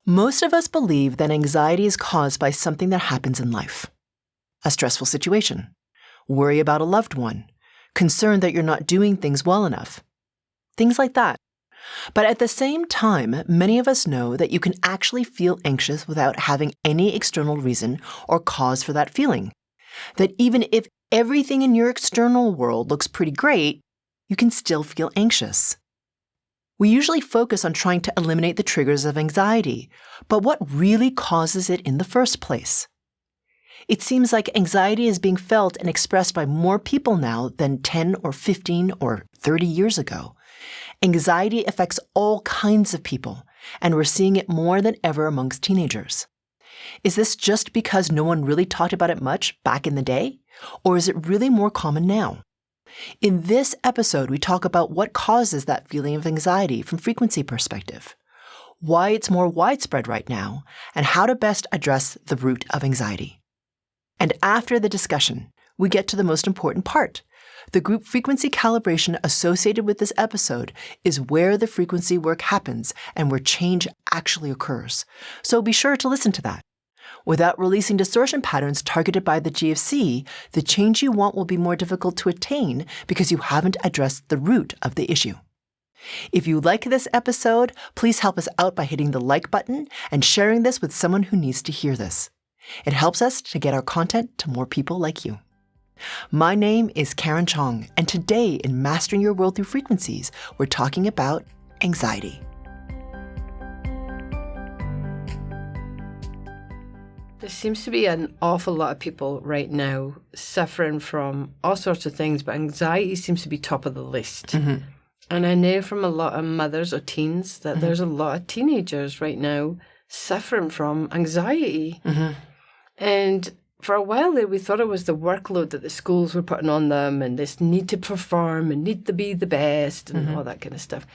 Most of us believe that anxiety is caused by something that happens in life. A stressful situation, worry about a loved one, concern that you're not doing things well enough. Things like that. But at the same time, many of us know that you can actually feel anxious without having any external reason or cause for that feeling. That even if everything in your external world looks pretty great, you can still feel anxious. We usually focus on trying to eliminate the triggers of anxiety, but what really causes it in the first place? It seems like anxiety is being felt and expressed by more people now than 10 or 15 or 30 years ago. Anxiety affects all kinds of people, and we're seeing it more than ever amongst teenagers. Is this just because no one really talked about it much back in the day? Or is it really more common now? In this episode, we talk about what causes that feeling of anxiety from frequency perspective, why it's more widespread right now, and how to best address the root of anxiety. And after the discussion, we get to the most important part. The group frequency calibration associated with this episode is where the frequency work happens and where change actually occurs. So be sure to listen to that. Without releasing distortion patterns targeted by the GFC, the change you want will be more difficult to attain because you haven't addressed the root of the issue. If you like this episode, please help us out by hitting the like button and sharing this with someone who needs to hear this. It helps us to get our content to more people like you. My name is Karen Cheong, and today in Mastering Your World Through Frequencies, we're talking about anxiety. There seems to be an awful lot of people right now suffering from all sorts of things, but anxiety seems to be top of the list. Mm-hmm. And I know from a lot of mothers or teens that there's a lot of teenagers right now suffering from anxiety. Mm-hmm. And for a while there, we thought it was the workload that the schools were putting on them and this need to perform and need to be the best and all that kind of stuff.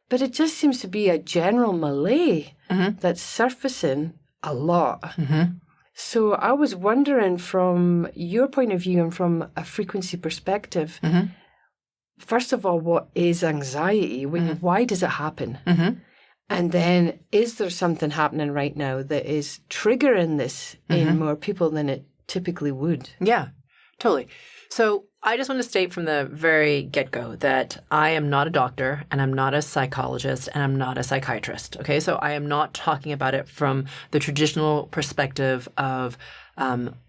But it just seems to be a general malaise that's surfacing a lot. Mm-hmm. So I was wondering, from your point of view and from a frequency perspective, first of all, what is anxiety? Why does it happen? And then, is there something happening right now that is triggering this in more people than it typically would? Yeah, totally. So I just want to state from the very get-go that I am not a doctor and I'm not a psychologist and I'm not a psychiatrist. Okay, so I am not talking about it from the traditional perspective of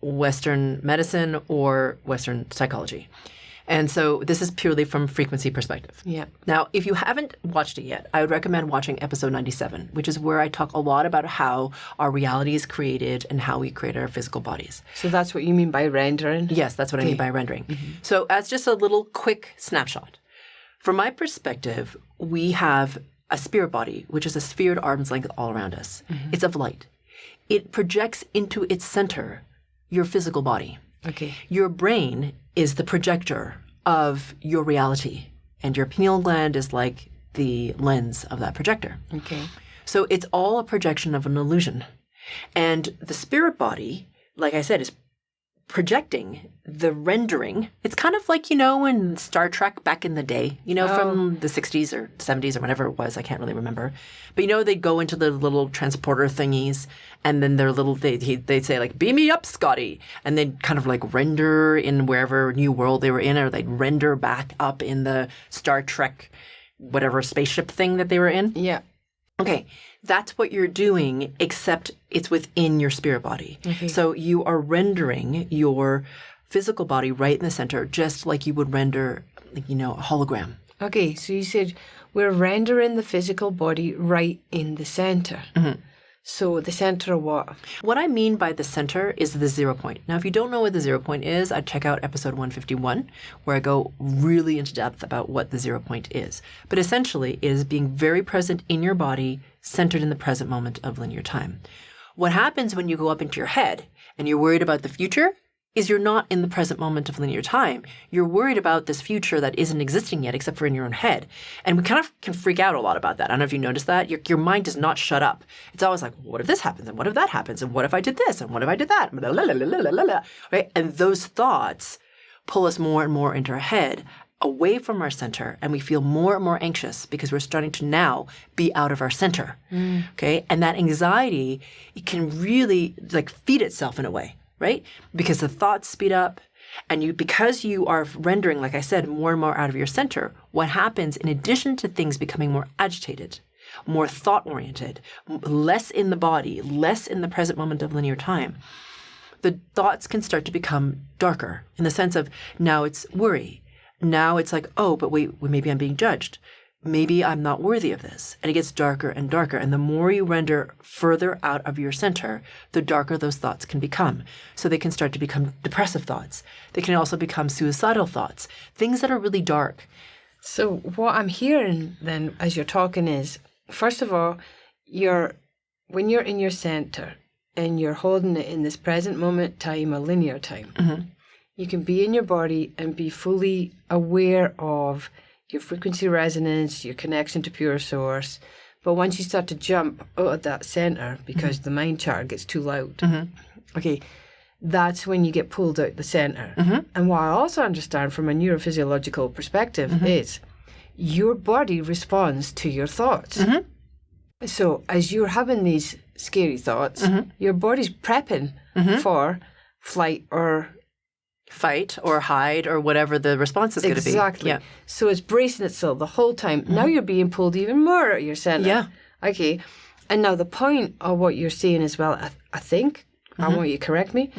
Western medicine or Western psychology. And so this is purely from frequency perspective. Yeah. Now, if you haven't watched it yet, I would recommend watching episode 97, which is where I talk a lot about how our reality is created and how we create our physical bodies. So that's what you mean by rendering? Yes, that's what I mean by rendering. Mm-hmm. So as just a little quick snapshot, from my perspective, we have a spirit body, which is a sphere at arm's length all around us. Mm-hmm. It's of light. It projects into its center your physical body. Okay. Your brain is the projector of your reality, and your pineal gland is like the lens of that projector. Okay. So it's all a projection of an illusion. And the spirit body, like I said, is projecting the rendering. It's kind of like, in Star Trek back in the day, from the 60s or 70s or whatever it was. I can't really remember. But, they'd go into the little transporter thingies and then their little, they'd say like, beam me up, Scotty. And they'd kind of like render in wherever new world they were in, or they'd render back up in the Star Trek, whatever spaceship thing that they were in. Yeah. Okay, that's what you're doing, except it's within your spirit body. Okay. So you are rendering your physical body right in the center, just like you would render, a hologram. Okay, so you said we're rendering the physical body right in the center. Mm-hmm. So the center of what? What I mean by the center is the 0 point. Now, if you don't know what the 0 point is, I'd check out episode 151, where I go really into depth about what the 0 point is. But essentially, it is being very present in your body, centered in the present moment of linear time. What happens when you go up into your head and you're worried about the future is you're not in the present moment of linear time. You're worried about this future that isn't existing yet, except for in your own head. And we kind of can freak out a lot about that. I don't know if you noticed that. Your mind does not shut up. It's always like, what if this happens? And what if that happens? And what if I did this? And what if I did that? Right? And those thoughts pull us more and more into our head away from our center and we feel more and more anxious because we're starting to now be out of our center. Okay. And that anxiety, it can really like feed itself in a way, right? Because the thoughts speed up and because you are rendering, like I said, more and more out of your center, what happens in addition to things becoming more agitated, more thought-oriented, less in the body, less in the present moment of linear time, the thoughts can start to become darker in the sense of now it's worry. Now it's like, oh, but wait, maybe I'm being judged. Maybe I'm not worthy of this. And it gets darker and darker. And the more you render further out of your center, the darker those thoughts can become. So they can start to become depressive thoughts. They can also become suicidal thoughts, things that are really dark. So what I'm hearing then as you're talking is, first of all, when you're in your center and you're holding it in this present moment time or linear time, you can be in your body and be fully aware of your frequency resonance, your connection to pure source. But once you start to jump out of that center because the mind chatter gets too loud, okay, that's when you get pulled out the center. And what I also understand from a neurophysiological perspective is your body responds to your thoughts. So as you're having these scary thoughts, your body's prepping for flight or fight or hide or whatever the response is going to be. Exactly. Yeah. So it's bracing itself the whole time. Now you're being pulled even more out of your center. Yeah. Okay. And now the point of what you're saying as well, I think, I want you to correct me,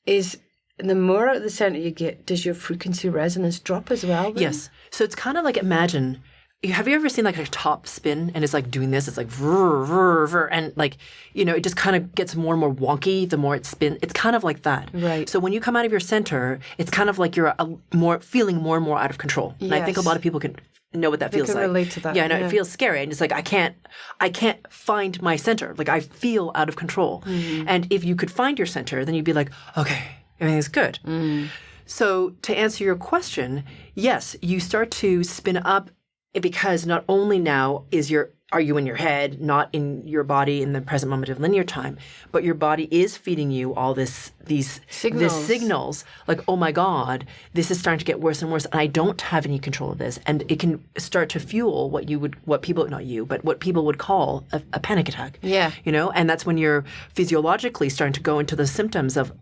is the more out of the center you get, does your frequency resonance drop as well? Then? Yes. So it's kind of like, imagine, have you ever seen like a top spin and it's like doing this? It's like vrr, vrr, vrr, and like, it just kind of gets more and more wonky the more it spins. It's kind of like that. Right. So when you come out of your center, it's kind of like you're feeling more and more out of control. And I think a lot of people can know what that feels like. They can relate to that. Yeah, I know. It feels scary. And it's like, I can't find my center. Like I feel out of control. And if you could find your center, then you'd be like, okay, everything's good. So to answer your question, yes, you start to spin up because not only now are you in your head, not in your body in the present moment of linear time, but your body is feeding you all these signals like, oh my God, this is starting to get worse and worse, and I don't have any control of this, and it can start to fuel what people would call a panic attack. Yeah, and that's when you're physiologically starting to go into the symptoms of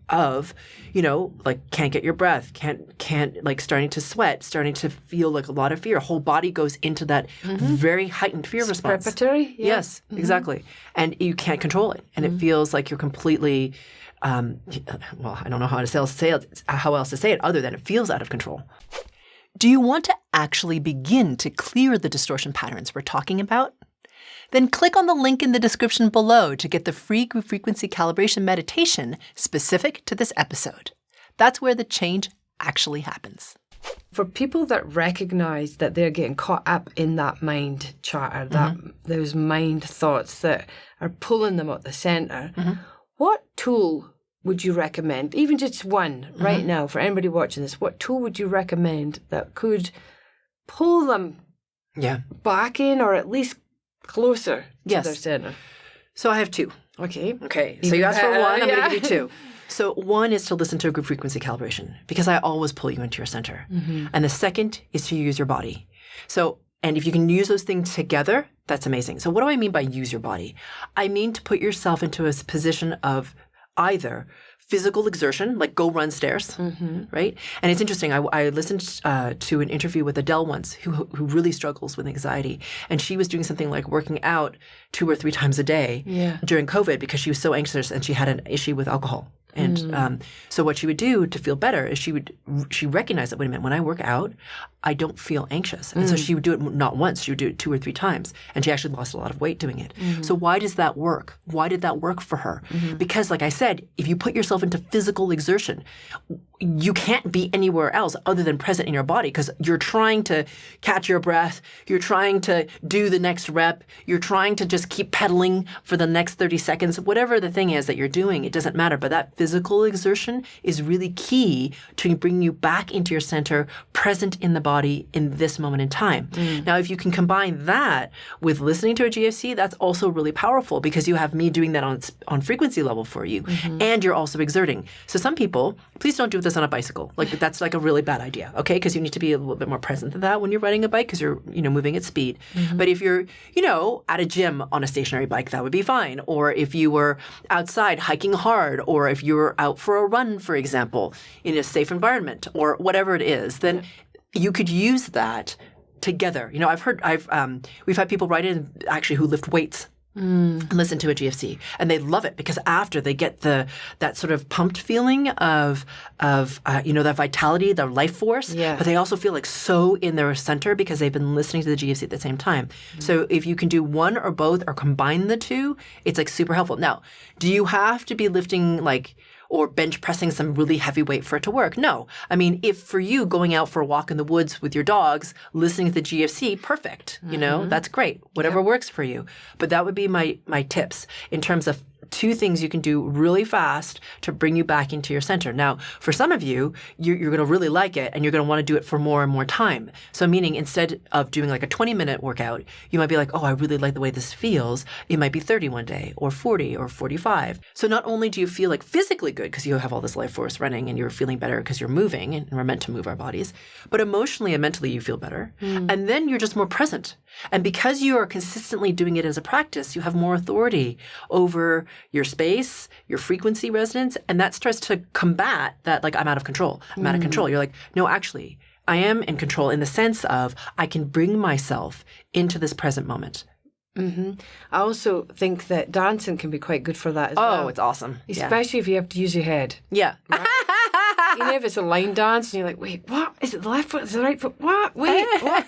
like can't get your breath, can't like starting to sweat, starting to feel like a lot of fear. Whole body goes into that very heightened fear response. Preparatory? Yeah. Yes, exactly. And you can't control it. And it feels like you're completely, I don't know how else to say it other than it feels out of control. Do you want to actually begin to clear the distortion patterns we're talking about? Then click on the link in the description below to get the free Group Frequency Calibration meditation specific to this episode. That's where the change actually happens. For people that recognize that they're getting caught up in that mind chatter, those mind thoughts that are pulling them at the center, what tool would you recommend, even just one right now for anybody watching this, what tool would you recommend that could pull them back in or at least closer to their center? So I have two. Okay. So you asked for one, I'm going to give you two. So one is to listen to a group frequency calibration because I always pull you into your center. And the second is to use your body. So, and if you can use those things together, that's amazing. So what do I mean by use your body? I mean to put yourself into a position of either physical exertion, like go run stairs, right? And it's interesting. I listened to an interview with Adele once who really struggles with anxiety. And she was doing something like working out 2 or 3 times a day during COVID because she was so anxious and she had an issue with alcohol. And so what she would do to feel better is she recognized that, wait a minute, when I work out, I don't feel anxious. And so she would do it not once, she would do it 2 or 3 times. And she actually lost a lot of weight doing it. So why does that work? Why did that work for her? Because like I said, if you put yourself into physical exertion, you can't be anywhere else other than present in your body because you're trying to catch your breath. You're trying to do the next rep. You're trying to just keep pedaling for the next 30 seconds. Whatever the thing is that you're doing, it doesn't matter. But that physical exertion is really key to bring you back into your center, present in the body. body in this moment in time. Now, if you can combine that with listening to a GFC, that's also really powerful because you have me doing that on frequency level for you, and you're also exerting. So some people, please don't do this on a bicycle. Like that's like a really bad idea, okay? Because you need to be a little bit more present than that when you're riding a bike because you're, moving at speed. But if you're, at a gym on a stationary bike, that would be fine. Or if you were outside hiking hard, or if you were out for a run, for example, in a safe environment, or whatever it is, then you could use that together. We've had people write in actually who lift weights and listen to a GFC, and they love it because after they get that sort of pumped feeling of that vitality, their life force, but they also feel like so in their center because they've been listening to the GFC at the same time. So if you can do one or both or combine the two, it's like super helpful. Now, do you have to be lifting or bench pressing some really heavy weight for it to work? No. I mean, if for you going out for a walk in the woods with your dogs, listening to the GFC, perfect. That's great. Whatever works for you. But that would be my tips in terms of 2 things you can do really fast to bring you back into your center. Now, for some of you, you're going to really like it and you're going to want to do it for more and more time. So meaning instead of doing like a 20-minute workout, you might be like, oh, I really like the way this feels. It might be 30 one day or 40 or 45. So not only do you feel like physically good because you have all this life force running and you're feeling better because you're moving and we're meant to move our bodies, but emotionally and mentally you feel better. And then you're just more present. And because you are consistently doing it as a practice, you have more authority over your space, your frequency resonance, and that starts to combat that, like, I'm out of control. I'm out of control. You're like, no, actually, I am in control in the sense of I can bring myself into this present moment. I also think that dancing can be quite good for that as well. Oh, it's awesome. Especially if you have to use your head. Yeah. Right? If it's a line dance and you're like, wait, what? Is it the left foot? Is it the right foot? What? Wait, what?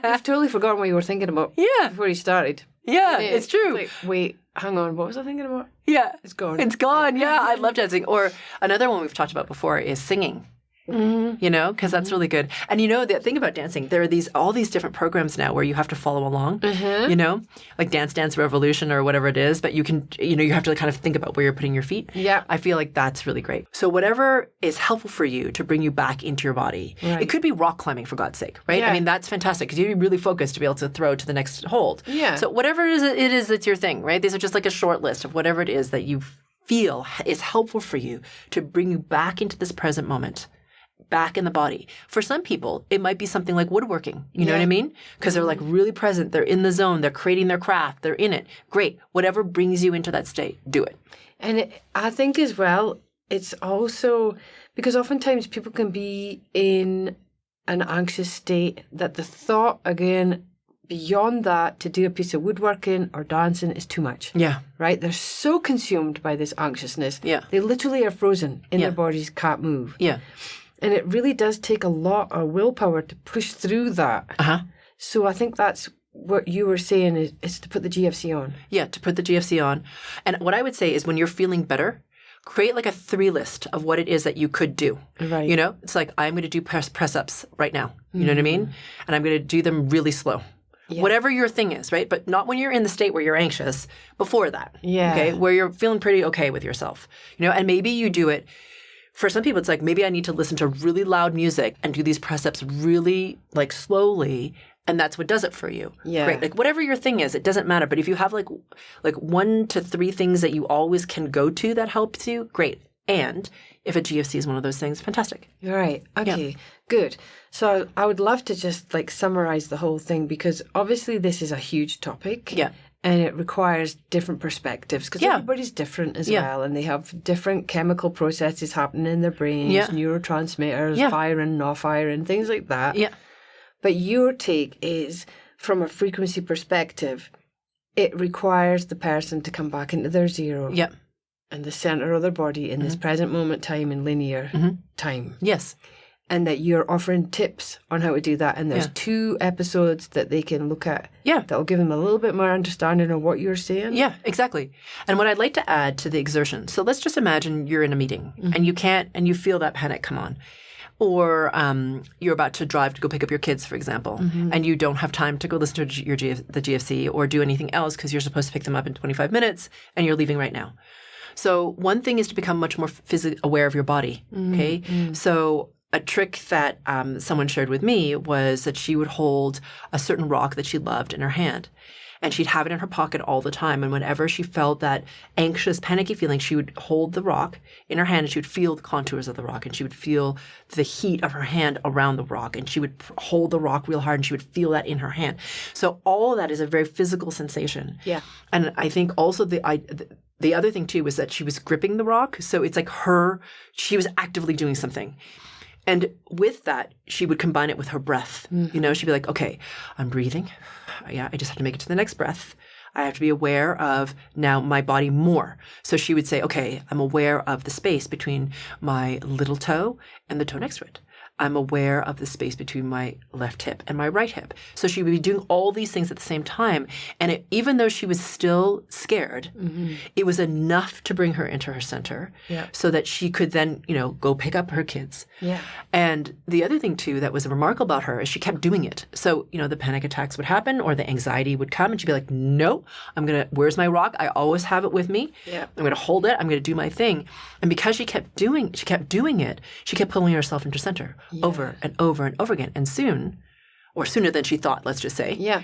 You've totally forgotten what you were thinking about before you started. Yeah, it's true. Like, wait, hang on, what was I thinking about? Yeah. It's gone. It's gone, yeah. I love dancing. Or another one we've talked about before is singing. Because that's really good. And the thing about dancing, there are all these different programs now where you have to follow along, like Dance Revolution or whatever it is, but you can, you have to kind of think about where you're putting your feet. Yeah. I feel like that's really great. So whatever is helpful for you to bring you back into your body, it could be rock climbing for God's sake, right? Yeah. I mean, that's fantastic because you're really focused to be able to throw to the next hold. Yeah. So whatever it is that's your thing, right? These are just like a short list of whatever it is that you feel is helpful for you to bring you back into this present moment. Back in the body. For some people, it might be something like woodworking. You know what I mean? Because they're like really present. They're in the zone. They're creating their craft. They're in it. Great. Whatever brings you into that state, do it. And I think as well, it's also because oftentimes people can be in an anxious state that the thought, again, beyond that, to do a piece of woodworking or dancing is too much. Yeah. Right? They're so consumed by this anxiousness. Yeah. They literally are frozen in their bodies, can't move. Yeah. And it really does take a lot of willpower to push through that. So I think that's what you were saying is to put the GFC on. Yeah, to put the GFC on. And what I would say is when you're feeling better, create like a 3 list of what it is that you could do. Right. It's like, I'm going to do press-ups right now. You know what I mean? And I'm going to do them really slow. Yeah. Whatever your thing is, right? But not when you're in the state where you're anxious, before that. Yeah. Okay? Where you're feeling pretty okay with yourself. And maybe you do it. For some people, it's like, maybe I need to listen to really loud music and do these press-ups really, like, slowly, and that's what does it for you. Yeah. Great. Like, whatever your thing is, it doesn't matter. But if you have, like 1 to 3 things that you always can go to that helps you, great. And if a GFC is one of those things, fantastic. All right. Okay. Good. So I would love to just, summarize the whole thing because obviously this is a huge topic. Yeah. And it requires different perspectives because everybody's different as well. And they have different chemical processes happening in their brains, neurotransmitters, firing, not firing, things like that. Yeah. But your take is, from a frequency perspective, it requires the person to come back into their zero. Yeah. And the center of their body in this present moment time in linear time. Yes. And that you're offering tips on how to do that. And there's 2 episodes that they can look at that will give them a little bit more understanding of what you're saying. Yeah, exactly. And what I'd like to add to the exertion, so let's just imagine you're in a meeting and you feel that panic come on. Or you're about to drive to go pick up your kids, for example, and you don't have time to go listen to the GFC or do anything else because you're supposed to pick them up in 25 minutes and you're leaving right now. So one thing is to become much more physically aware of your body, okay? So a trick that someone shared with me was that she would hold a certain rock that she loved in her hand. And she'd have it in her pocket all the time. And whenever she felt that anxious, panicky feeling, she would hold the rock in her hand and she would feel the contours of the rock and she would feel the heat of her hand around the rock. And she would hold the rock real hard and she would feel that in her hand. So all of that is a very physical sensation. Yeah. And I think also the other thing too was that she was gripping the rock. So it's like she was actively doing something. And with that, she would combine it with her breath. You know, she'd be like, okay, I'm breathing. Yeah, I just have to make it to the next breath. I have to be aware of now my body more. So she would say, okay, I'm aware of the space between my little toe and the toe next to it. I'm aware of the space between my left hip and my right hip. So she would be doing all these things at the same time. And even though she was still scared, it was enough to bring her into her center so that she could then, you know, go pick up her kids. Yeah. And the other thing, too, that was remarkable about her is she kept doing it. So, you know, the panic attacks would happen or the anxiety would come and she'd be like, no, where's my rock? I always have it with me. Yeah. I'm going to hold it. I'm going to do my thing. And because she kept doing it, she kept pulling herself into center. Over and over and over again. And soon, or sooner than she thought, let's just say,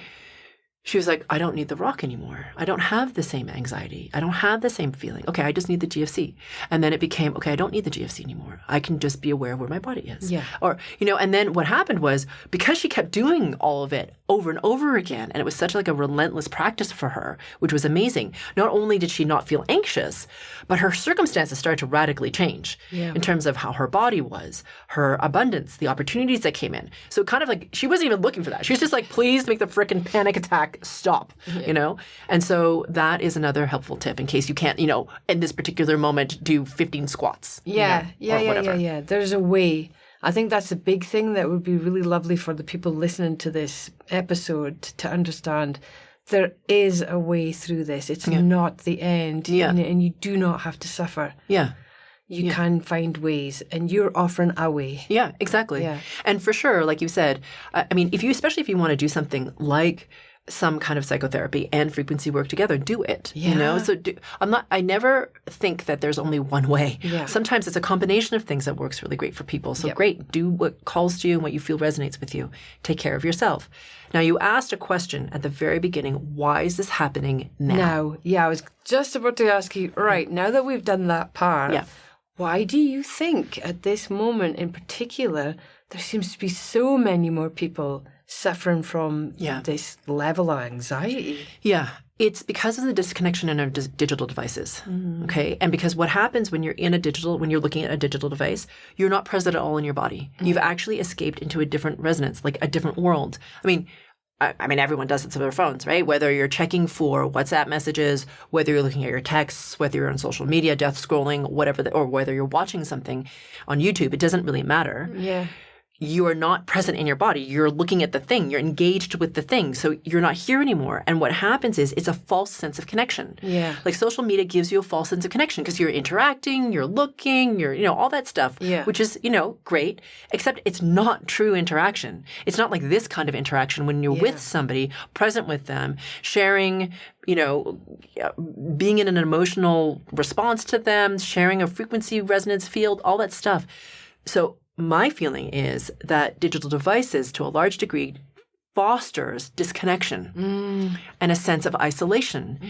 she was like, I don't need the rock anymore. I don't have the same anxiety. I don't have the same feeling. Okay, I just need the GFC. And then it became, okay, I don't need the GFC anymore. I can just be aware of where my body is. Yeah. Or, you know, and then what happened was because she kept doing all of it over and over again, and it was such like a relentless practice for her, which was amazing. Not only did she not feel anxious, but her circumstances started to radically change in terms of how her body was, her abundance, the opportunities that came in. So kind of like, she wasn't even looking for that. She was just like, please make the frickin' panic attack stop, you know? And so that is another helpful tip in case you can't, you know, in this particular moment, do 15 squats. Yeah. There's a way. I think that's a big thing that would be really lovely for the people listening to this episode to understand. There is a way through this. It's not the end. Yeah. And you do not have to suffer. Yeah. You can find ways, and you're offering a way. Yeah, exactly. Yeah. And for sure, like you said, I mean, especially if you want to do something like some kind of psychotherapy and frequency work together, do it, you know? So I never think that there's only one way. Yeah. Sometimes it's a combination of things that works really great for people. So great, do what calls to you and what you feel resonates with you. Take care of yourself. Now, you asked a question at the very beginning, why is this happening now? Yeah, I was just about to ask you, right, now that we've done that part, why do you think at this moment in particular, there seems to be so many more people suffering from this level of anxiety? Yeah, it's because of the disconnection in our digital devices, okay? And because what happens when you're when you're looking at a digital device, you're not present at all in your body. You've actually escaped into a different resonance, like a different world. I mean, everyone does it to their phones, right? Whether you're checking for WhatsApp messages, whether you're looking at your texts, whether you're on social media, death scrolling, whatever, or whether you're watching something on YouTube, it doesn't really matter. Yeah. You are not present in your body. You're looking at the thing. You're engaged with the thing. So you're not here anymore. And what happens is it's a false sense of connection. Yeah. Like social media gives you a false sense of connection because you're interacting, you're looking, you're, you know, all that stuff, which is, you know, great, except it's not true interaction. It's not like this kind of interaction when you're with somebody, present with them, sharing, you know, being in an emotional response to them, sharing a frequency resonance field, all that stuff. So my feeling is that digital devices, to a large degree, fosters disconnection and a sense of isolation.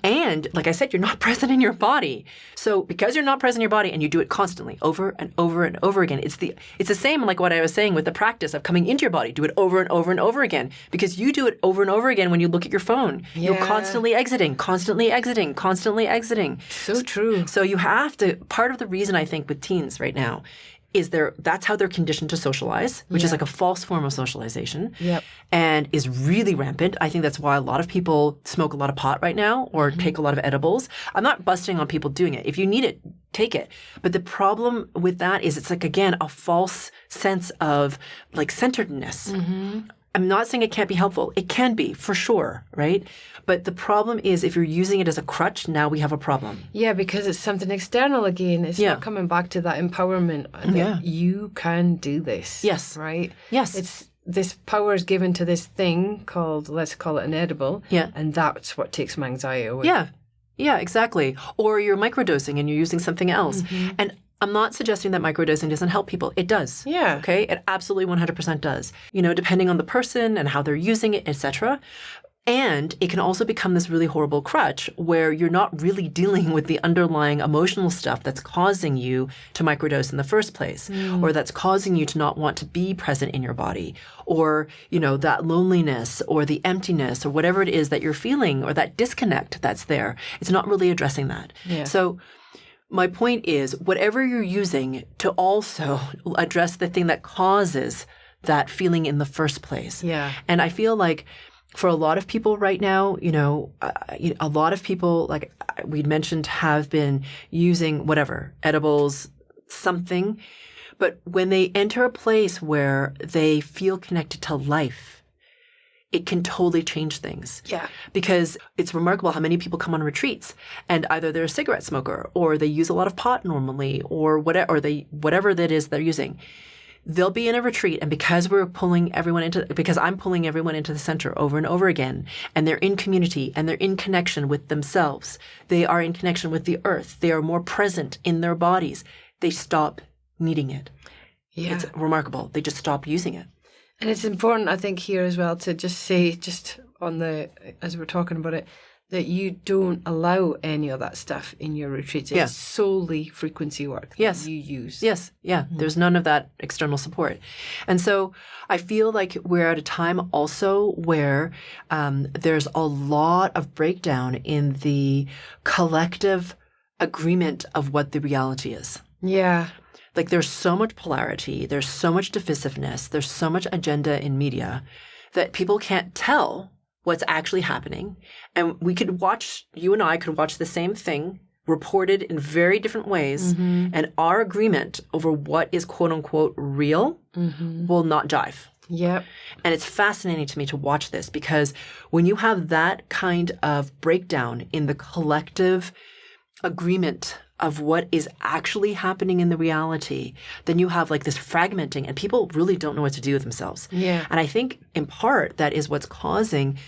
And like I said, you're not present in your body. So because you're not present in your body and you do it constantly over and over and over again, it's the same like what I was saying with the practice of coming into your body. Do it over and over and over again because you do it over and over again when you look at your phone. Yeah. You're constantly exiting, constantly exiting, constantly exiting. So true. So you have to, part of the reason I think with teens right now is that's how they're conditioned to socialize, which is like a false form of socialization and is really rampant. I think that's why a lot of people smoke a lot of pot right now or take a lot of edibles. I'm not busting on people doing it. If you need it, take it. But the problem with that is it's like, again, a false sense of like centeredness. I'm not saying it can't be helpful. It can be, for sure, right? But the problem is if you're using it as a crutch, now we have a problem. Yeah, because it's something external again. It's not coming back to that empowerment that you can do this. Yes. Right? Yes. It's this power is given to this thing called, let's call it an edible. Yeah. And that's what takes my anxiety away. Yeah. Yeah, exactly. Or you're microdosing and you're using something else. And I'm not suggesting that microdosing doesn't help people. It does. Yeah. Okay? It absolutely 100% does. Depending on the person and how they're using it, etc. And it can also become this really horrible crutch where you're not really dealing with the underlying emotional stuff that's causing you to microdose in the first place, or that's causing you to not want to be present in your body, or, that loneliness or the emptiness or whatever it is that you're feeling, or that disconnect that's there. It's not really addressing that. Yeah. So my point is, whatever you're using to also address the thing that causes that feeling in the first place. Yeah. And I feel like for a lot of people right now, a lot of people, like we'd mentioned, have been using whatever, edibles, something. But when they enter a place where they feel connected to life, it can totally change things. Yeah. Because it's remarkable how many people come on retreats and either they're a cigarette smoker or they use a lot of pot normally or whatever that is they're using. They'll be in a retreat, and because I'm pulling everyone into the center over and over again, and they're in community and they're in connection with themselves, they are in connection with the earth, they are more present in their bodies, they stop needing it. Yeah. It's remarkable. They just stop using it. And it's important, I think, here as well to just say, as we're talking about it, that you don't allow any of that stuff in your retreats. It's solely frequency work that you use. Yes. Yeah. Mm-hmm. There's none of that external support. And so I feel like we're at a time also where there's a lot of breakdown in the collective agreement of what the reality is. Yeah. Like there's so much polarity, there's so much divisiveness, there's so much agenda in media that people can't tell what's actually happening. And you and I could watch the same thing reported in very different ways, and our agreement over what is quote unquote real will not jive. Yep. And it's fascinating to me to watch this, because when you have that kind of breakdown in the collective agreement of what is actually happening in the reality, then you have like this fragmenting, and people really don't know what to do with themselves. Yeah. And I think in part that is what's causing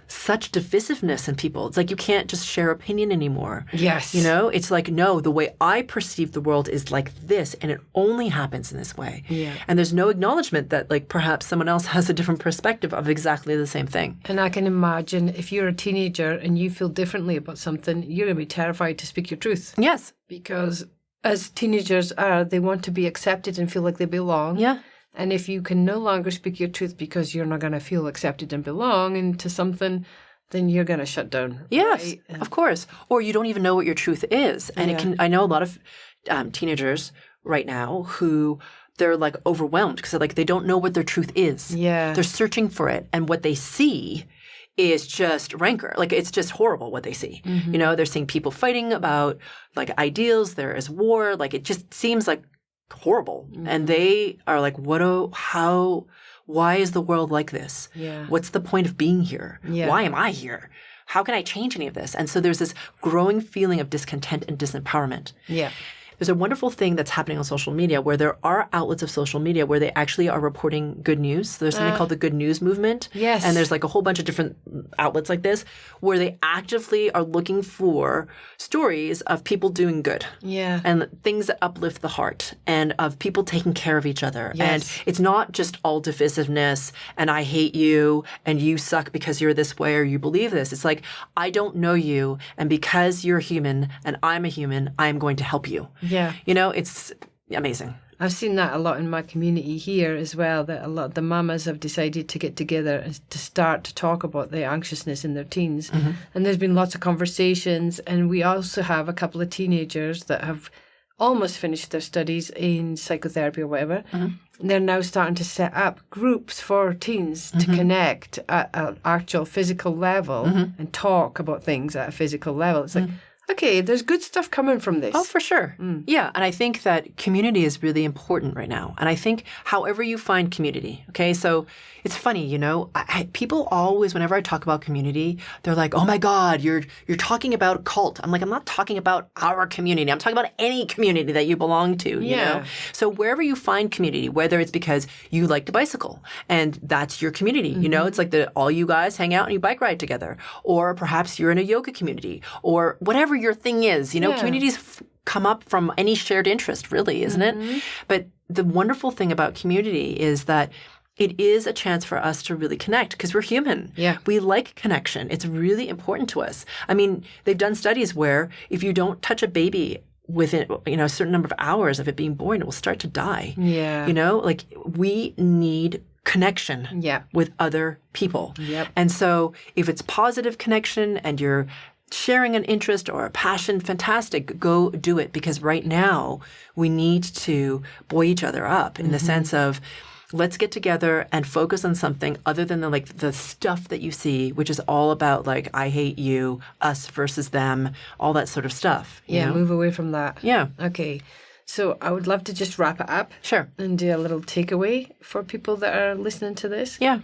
such divisiveness in people. It's like you can't just share opinion anymore. Yes. It's like, no, the way I perceive the world is like this, and it only happens in this way. Yeah. And there's no acknowledgement that like perhaps someone else has a different perspective of exactly the same thing. And I can imagine if you're a teenager and you feel differently about something, you're going to be terrified to speak your truth. Yes. Because as teenagers are, they want to be accepted and feel like they belong. Yeah. And if you can no longer speak your truth because you're not going to feel accepted and belong into something, then you're going to shut down. Yes, right? of course. Or you don't even know what your truth is. And I know a lot of teenagers right now who they're like overwhelmed because like they don't know what their truth is. Yeah. They're searching for it. And what they see is just rancor. Like it's just horrible what they see. They're seeing people fighting about like ideals. There is war. Like it just seems like horrible. And they are like, why is the world like this? Yeah. What's the point of being here? Yeah. Why am I here? How can I change any of this? And so there's this growing feeling of discontent and disempowerment. Yeah. There's a wonderful thing that's happening on social media where there are outlets of social media where they actually are reporting good news. There's something called the good news movement. Yes. And there's like a whole bunch of different outlets like this where they actively are looking for stories of people doing good. Yeah. And things that uplift the heart and of people taking care of each other. Yes. And it's not just all divisiveness and I hate you and you suck because you're this way or you believe this. It's like, I don't know you, and because you're human and I'm a human, I'm going to help you. Yeah. It's amazing. I've seen that a lot in my community here as well, that a lot of the mamas have decided to get together and to start to talk about the anxiousness in their teens. And there's been lots of conversations. And we also have a couple of teenagers that have almost finished their studies in psychotherapy or whatever. And they're now starting to set up groups for teens to connect at an actual physical level and talk about things at a physical level. It's like, okay, there's good stuff coming from this. Oh, for sure. Yeah. And I think that community is really important right now. And I think however you find community, okay, so it's funny, people always, whenever I talk about community, they're like, oh my God, you're talking about a cult. I'm like, I'm not talking about our community. I'm talking about any community that you belong to, you know? So wherever you find community, whether it's because you like to bicycle and that's your community, it's like all you guys hang out and you bike ride together, or perhaps you're in a yoga community or whatever your thing is. Communities come up from any shared interest, really, isn't it? But the wonderful thing about community is that it is a chance for us to really connect because we're human. Yeah. We like connection. It's really important to us. I mean, they've done studies where if you don't touch a baby within, a certain number of hours of it being born, it will start to die. Yeah. We need connection with other people. Yep. And so if it's positive connection and you're sharing an interest or a passion, fantastic, go do it. Because right now we need to buoy each other up in the sense of, let's get together and focus on something other than the stuff that you see, which is all about I hate you, us versus them, all that sort of stuff. You know? Move away from that. Yeah. Okay. So I would love to just wrap it up. Sure. And do a little takeaway for people that are listening to this. Yeah.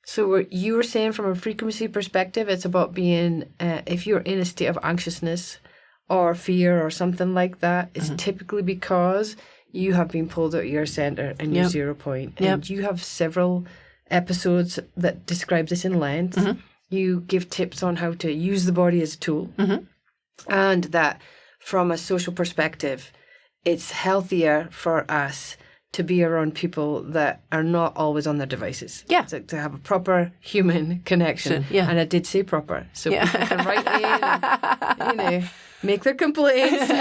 So what you were saying from a frequency perspective, it's about being, if you're in a state of anxiousness or fear or something like that, it's typically because you have been pulled out of your center and your 0 point. And you have several episodes that describe this in length. You give tips on how to use the body as a tool. And that from a social perspective, it's healthier for us to be around people that are not always on their devices. Yeah. To have a proper human connection. Yeah. And I did say proper. So people can write in and, make their complaints.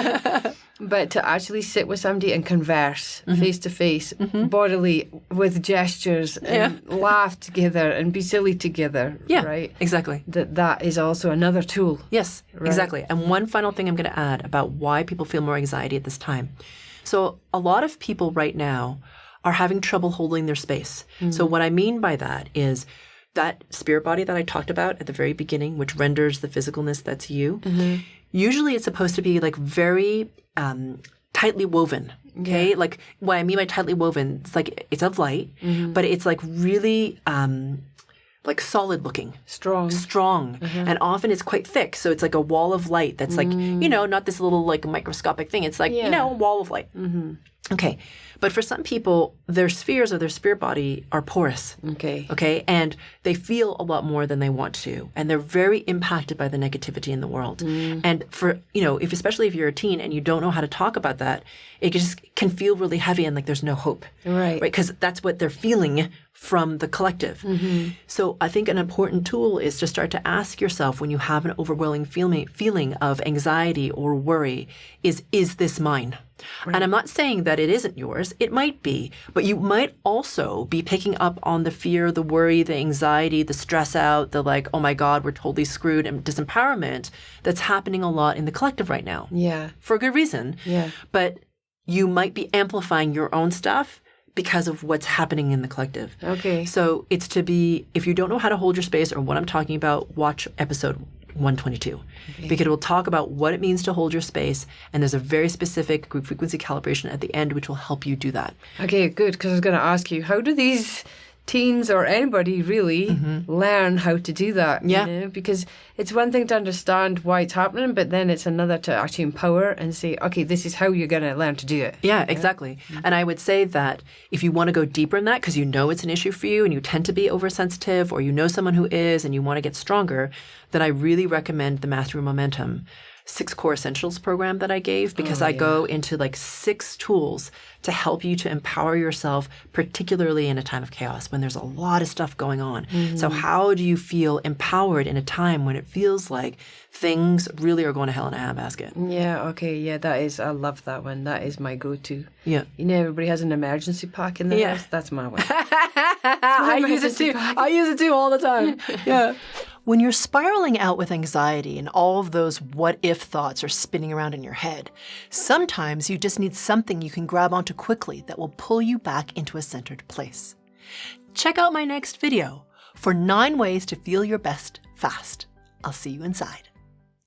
But to actually sit with somebody and converse face to face, bodily, with gestures, and laugh together and be silly together. Yeah, right? Exactly. That is also another tool. Yes, exactly. And one final thing I'm going to add about why people feel more anxiety at this time. So a lot of people right now are having trouble holding their space. So what I mean by that is that spirit body that I talked about at the very beginning, which renders the physicalness that's you, usually it's supposed to be very tightly woven. Okay. Yeah. What I mean by tightly woven, it's it's of light, but it's really solid looking. Strong. And often it's quite thick. So it's a wall of light that's not this little microscopic thing. It's a wall of light. Okay. But for some people, their spheres of their spirit body are porous. Okay. And they feel a lot more than they want to. And they're very impacted by the negativity in the world. And for, especially if you're a teen and you don't know how to talk about that, it just can feel really heavy and there's no hope. Right. Because that's what they're feeling from the collective. So I think an important tool is to start to ask yourself when you have an overwhelming feeling of anxiety or worry, is this mine? Right. And I'm not saying that it isn't yours. It might be. But you might also be picking up on the fear, the worry, the anxiety, the stress out, the oh my God, we're totally screwed, and disempowerment that's happening a lot in the collective right now. Yeah. For a good reason. Yeah. But you might be amplifying your own stuff because of what's happening in the collective. Okay. So it's to be, if you don't know how to hold your space or what I'm talking about, watch episode 122. Because it will talk about what it means to hold your space, and there's a very specific group frequency calibration at the end which will help you do that. Okay, good, because I was going to ask you, how do these teens or anybody really learn how to do that? Yeah. Because it's one thing to understand why it's happening, but then it's another to actually empower and say, okay, this is how you're going to learn to do it. Yeah, exactly. And I would say that if you want to go deeper in that, because you know it's an issue for you and you tend to be oversensitive, or you know someone who is and you want to get stronger, then I really recommend the Mastery Momentum 6 Core Essentials program that I gave, because I go into 6 tools to help you to empower yourself, particularly in a time of chaos when there's a lot of stuff going on. So how do you feel empowered in a time when it feels like things really are going to hell in a handbasket? Yeah, okay. Yeah, I love that one. That is my go-to. Yeah. Everybody has an emergency pack in their house. That's my one. I use it too. I use it too all the time. Yeah. When you're spiraling out with anxiety and all of those what-if thoughts are spinning around in your head, sometimes you just need something you can grab onto quickly that will pull you back into a centered place. Check out my next video for 9 ways to feel your best fast. I'll see you inside.